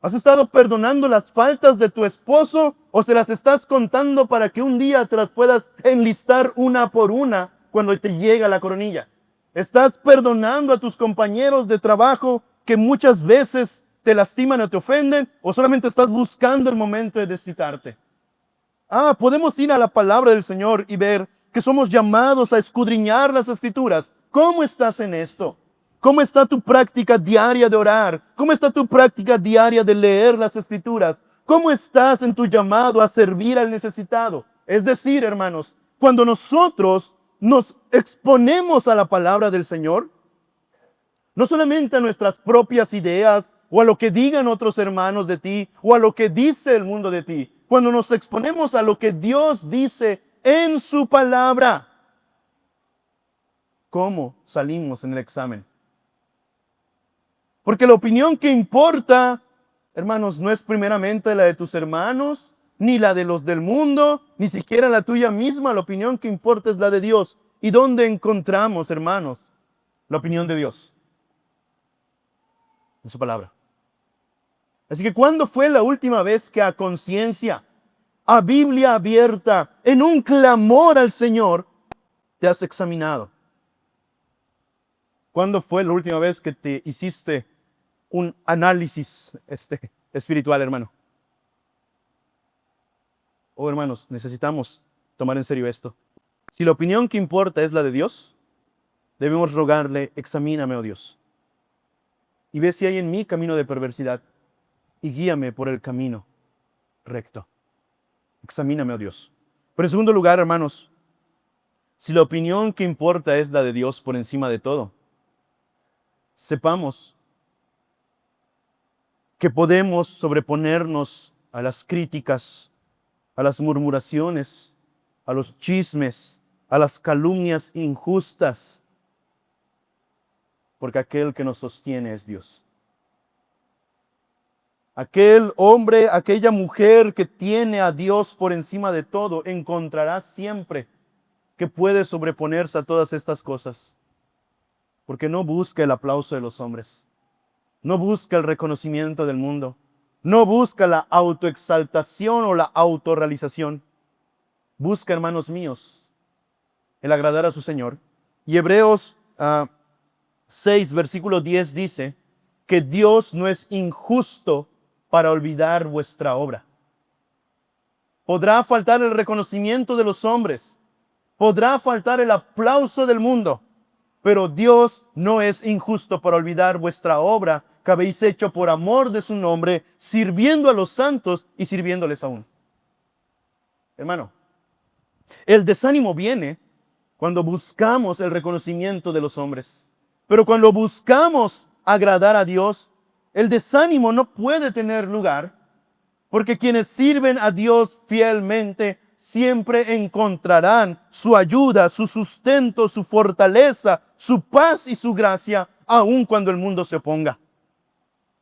¿Has estado perdonando las faltas de tu esposo o se las estás contando para que un día te las puedas enlistar una por una cuando te llega la coronilla? ¿Estás perdonando a tus compañeros de trabajo que muchas veces te lastiman o te ofenden? ¿O solamente estás buscando el momento de desquitarte? Podemos ir a la palabra del Señor y ver que somos llamados a escudriñar las Escrituras. ¿Cómo estás en esto? ¿Cómo está tu práctica diaria de orar? ¿Cómo está tu práctica diaria de leer las Escrituras? ¿Cómo estás en tu llamado a servir al necesitado? Es decir, hermanos, cuando nosotros nos exponemos a la palabra del Señor, no solamente a nuestras propias ideas o a lo que digan otros hermanos de ti o a lo que dice el mundo de ti, cuando nos exponemos a lo que Dios dice en su palabra, ¿cómo salimos en el examen? Porque la opinión que importa, hermanos, no es primeramente la de tus hermanos, ni la de los del mundo, ni siquiera la tuya misma. La opinión que importa es la de Dios. ¿Y dónde encontramos, hermanos, la opinión de Dios? En su palabra. Así que, ¿cuándo fue la última vez que a conciencia, a Biblia abierta, en un clamor al Señor, te has examinado? ¿Cuándo fue la última vez que te hiciste un análisis espiritual, hermano? Hermanos, necesitamos tomar en serio esto. Si la opinión que importa es la de Dios, debemos rogarle, examíname, oh Dios, y ve si hay en mí camino de perversidad, y guíame por el camino recto. Examíname, oh Dios. Pero en segundo lugar, hermanos, si la opinión que importa es la de Dios por encima de todo, sepamos que podemos sobreponernos a las críticas, a las murmuraciones, a los chismes, a las calumnias injustas, porque aquel que nos sostiene es Dios. Aquel hombre, aquella mujer que tiene a Dios por encima de todo, encontrará siempre que puede sobreponerse a todas estas cosas, porque no busca el aplauso de los hombres, no busca el reconocimiento del mundo, no busca la autoexaltación o la autorrealización. Busca, hermanos míos, el agradar a su Señor. Y Hebreos 6, versículo 10 dice que Dios no es injusto para olvidar vuestra obra. Podrá faltar el reconocimiento de los hombres, podrá faltar el aplauso del mundo, pero Dios no es injusto para olvidar vuestra obra que habéis hecho por amor de su nombre, sirviendo a los santos y sirviéndoles aún. Hermano, el desánimo viene cuando buscamos el reconocimiento de los hombres. Pero cuando buscamos agradar a Dios, el desánimo no puede tener lugar, porque quienes sirven a Dios fielmente siempre encontrarán su ayuda, su sustento, su fortaleza, su paz y su gracia, aun cuando el mundo se oponga.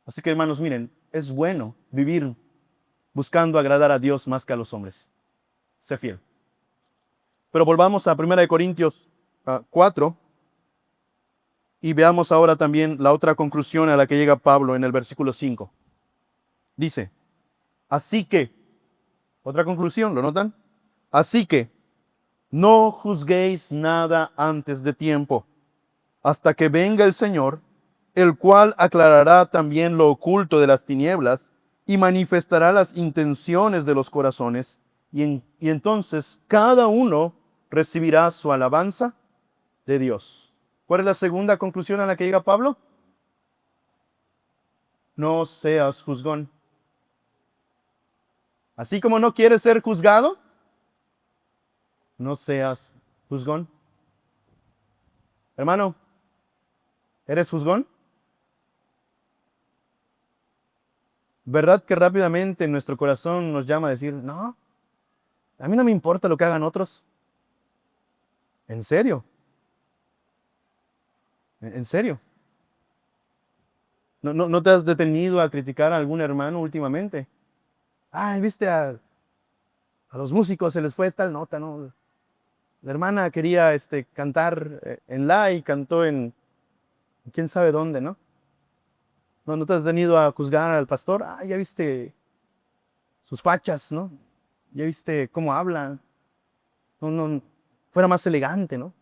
Así que, hermanos, miren, es bueno vivir buscando agradar a Dios más que a los hombres. Sé fiel. Pero volvamos a 1 Corintios 4 y veamos ahora también la otra conclusión a la que llega Pablo en el versículo 5. Dice, así que, otra conclusión, ¿lo notan? Así que, no juzguéis nada antes de tiempo, hasta que venga el Señor, el cual aclarará también lo oculto de las tinieblas y manifestará las intenciones de los corazones, y entonces cada uno recibirá su alabanza de Dios. ¿Cuál es la segunda conclusión a la que llega Pablo? No seas juzgón. Así como no quieres ser juzgado, no seas juzgón. Hermano, ¿eres juzgón? ¿Verdad que rápidamente nuestro corazón nos llama a decir, no, a mí no me importa lo que hagan otros? ¿En serio? ¿En serio? ¿No te has detenido a criticar a algún hermano últimamente? Ay, viste, a los músicos se les fue tal nota, ¿no? La hermana quería cantar en la y cantó en quién sabe dónde, ¿no? ¿No te has detenido a juzgar al pastor? Ah, ya viste sus fachas, ¿no? Ya viste cómo habla. No, fuera más elegante, ¿no?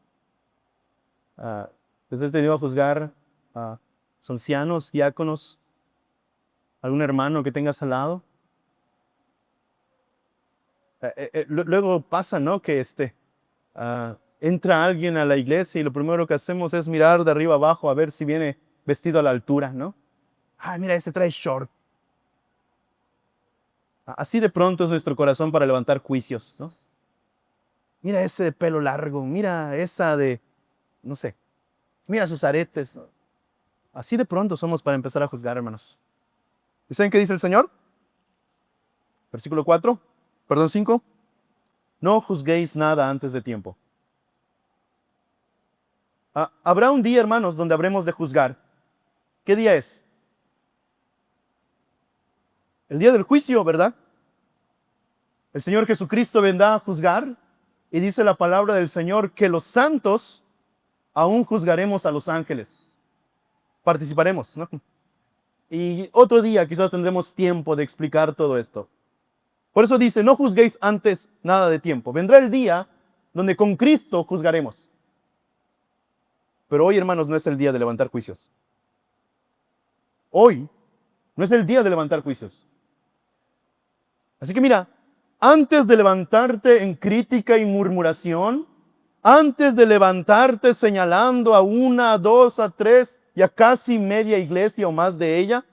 ¿Te has tenido a juzgar a ancianos, diáconos, algún hermano que tengas al lado? Luego pasa, ¿no? Que entra alguien a la iglesia y lo primero que hacemos es mirar de arriba abajo a ver si viene vestido a la altura, ¿no? Ah, mira, trae short. Así de pronto es nuestro corazón para levantar juicios, ¿no? Mira ese de pelo largo, mira esa de, no sé, mira sus aretes. Así de pronto somos para empezar a juzgar, hermanos. ¿Y saben qué dice el Señor? Versículo 5. No juzguéis nada antes de tiempo. Habrá un día, hermanos, donde habremos de juzgar. ¿Qué día es? El día del juicio, ¿verdad? El Señor Jesucristo vendrá a juzgar y dice la palabra del Señor que los santos aún juzgaremos a los ángeles. Participaremos, ¿no? Y otro día quizás tendremos tiempo de explicar todo esto. Por eso dice, no juzguéis antes nada de tiempo. Vendrá el día donde con Cristo juzgaremos. Pero hoy, hermanos, no es el día de levantar juicios. Hoy no es el día de levantar juicios. Así que mira, antes de levantarte en crítica y murmuración, antes de levantarte señalando a una, a dos, a tres y a casi media iglesia o más de ella,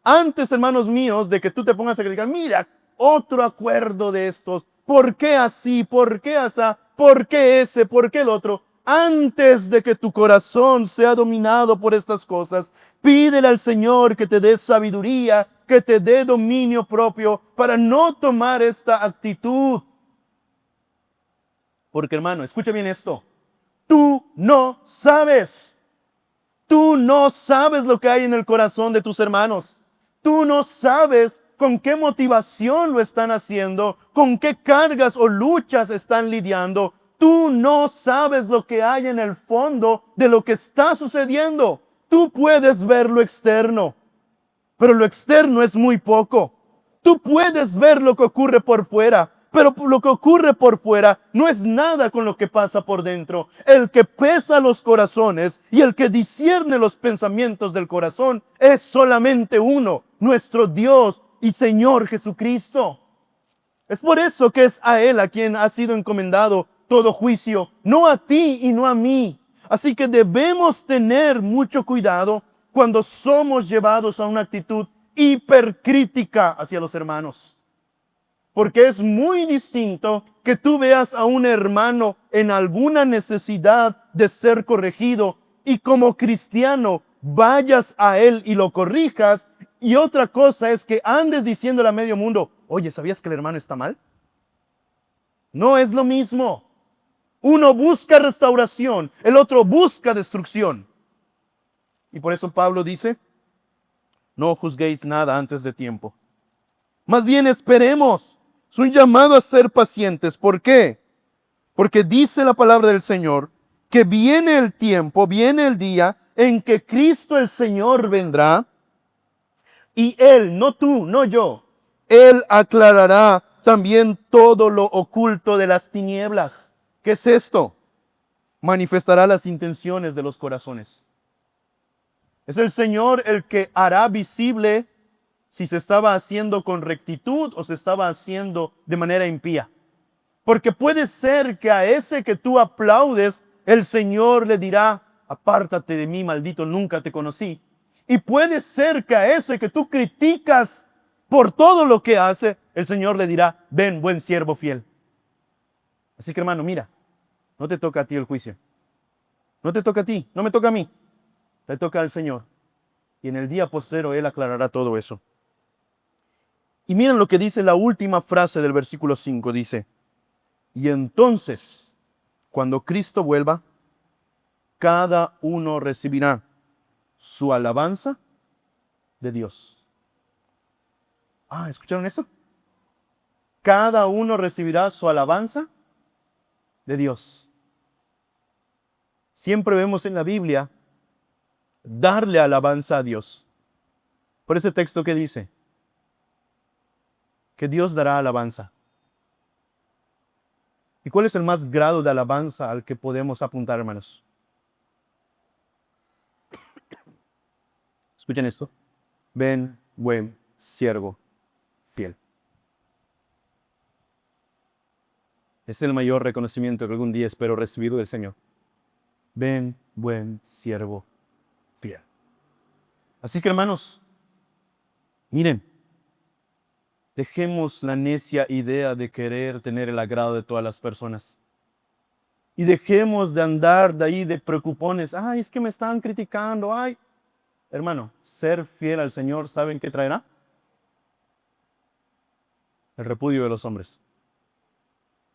antes, hermanos míos, de que tú te pongas a criticar, mira, otro acuerdo de estos, ¿por qué así? ¿Por qué asá? ¿Por qué ese? ¿Por qué el otro? Antes de que tu corazón sea dominado por estas cosas, pídele al Señor que te dé sabiduría, que te dé dominio propio para no tomar esta actitud. Porque hermano, escucha bien esto. Tú no sabes. Tú no sabes lo que hay en el corazón de tus hermanos. Tú no sabes con qué motivación lo están haciendo, con qué cargas o luchas están lidiando. Tú no sabes lo que hay en el fondo de lo que está sucediendo. Tú puedes ver lo externo, pero lo externo es muy poco. Tú puedes ver lo que ocurre por fuera, pero lo que ocurre por fuera no es nada con lo que pasa por dentro. El que pesa los corazones y el que discierne los pensamientos del corazón es solamente uno, nuestro Dios y Señor Jesucristo. Es por eso que es a Él a quien ha sido encomendado todo juicio, no a ti y no a mí. Así que debemos tener mucho cuidado cuando somos llevados a una actitud hipercrítica hacia los hermanos. Porque es muy distinto que tú veas a un hermano en alguna necesidad de ser corregido y como cristiano vayas a él y lo corrijas. Y otra cosa es que andes diciéndole a medio mundo, oye, ¿sabías que el hermano está mal? No es lo mismo. Uno busca restauración, el otro busca destrucción. Y por eso Pablo dice, no juzguéis nada antes de tiempo. Más bien esperemos. Es un llamado a ser pacientes. ¿Por qué? Porque dice la palabra del Señor que viene el tiempo, viene el día en que Cristo el Señor vendrá y Él, no tú, no yo, Él aclarará también todo lo oculto de las tinieblas. ¿Qué es esto? Manifestará las intenciones de los corazones. Es el Señor el que hará visible si se estaba haciendo con rectitud o se estaba haciendo de manera impía. Porque puede ser que a ese que tú aplaudes, el Señor le dirá, apártate de mí, maldito, nunca te conocí. Y puede ser que a ese que tú criticas por todo lo que hace, el Señor le dirá, ven, buen siervo fiel. Así que hermano, mira, no te toca a ti el juicio. No te toca a ti, no me toca a mí. Te toca al Señor. Y en el día postrero Él aclarará todo eso. Y miren lo que dice la última frase del versículo 5. Dice, y entonces, cuando Cristo vuelva, cada uno recibirá su alabanza de Dios. ¿Escucharon eso? Cada uno recibirá su alabanza de Dios. Siempre vemos en la Biblia darle alabanza a Dios. Por ese texto que dice que Dios dará alabanza. ¿Y cuál es el más grado de alabanza al que podemos apuntar, hermanos? Escuchen esto. Ven, buen siervo fiel. Es el mayor reconocimiento que algún día espero recibir del Señor. Ven, buen siervo fiel. Así que, hermanos, miren, dejemos la necia idea de querer tener el agrado de todas las personas. Y dejemos de andar de ahí de preocupones. Es que me están criticando. Hermano, ser fiel al Señor, ¿saben qué traerá? El repudio de los hombres.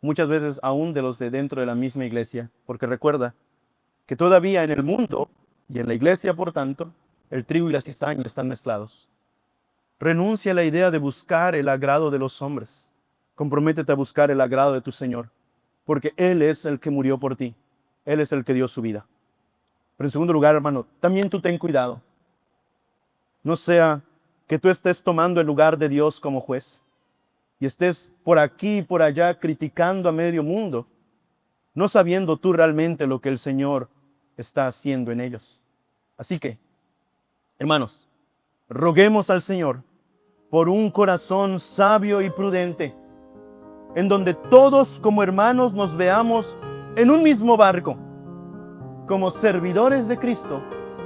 Muchas veces aún de los de dentro de la misma iglesia. Porque recuerda que todavía en el mundo y en la iglesia, por tanto, el trigo y la cizaña están mezclados. Renuncia a la idea de buscar el agrado de los hombres. Comprométete a buscar el agrado de tu Señor, porque Él es el que murió por ti. Él es el que dio su vida. Pero en segundo lugar, hermano, también tú ten cuidado. No sea que tú estés tomando el lugar de Dios como juez y estés por aquí y por allá criticando a medio mundo, no sabiendo tú realmente lo que el Señor está haciendo en ellos. Así que, hermanos, roguemos al Señor por un corazón sabio y prudente, en donde todos como hermanos nos veamos en un mismo barco, como servidores de Cristo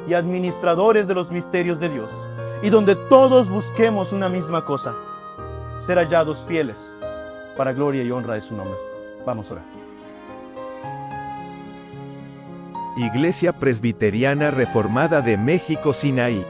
y administradores de los misterios de Dios, y donde todos busquemos una misma cosa, ser hallados fieles para gloria y honra de su nombre. Vamos a orar. Iglesia Presbiteriana Reformada de México, Sinaí.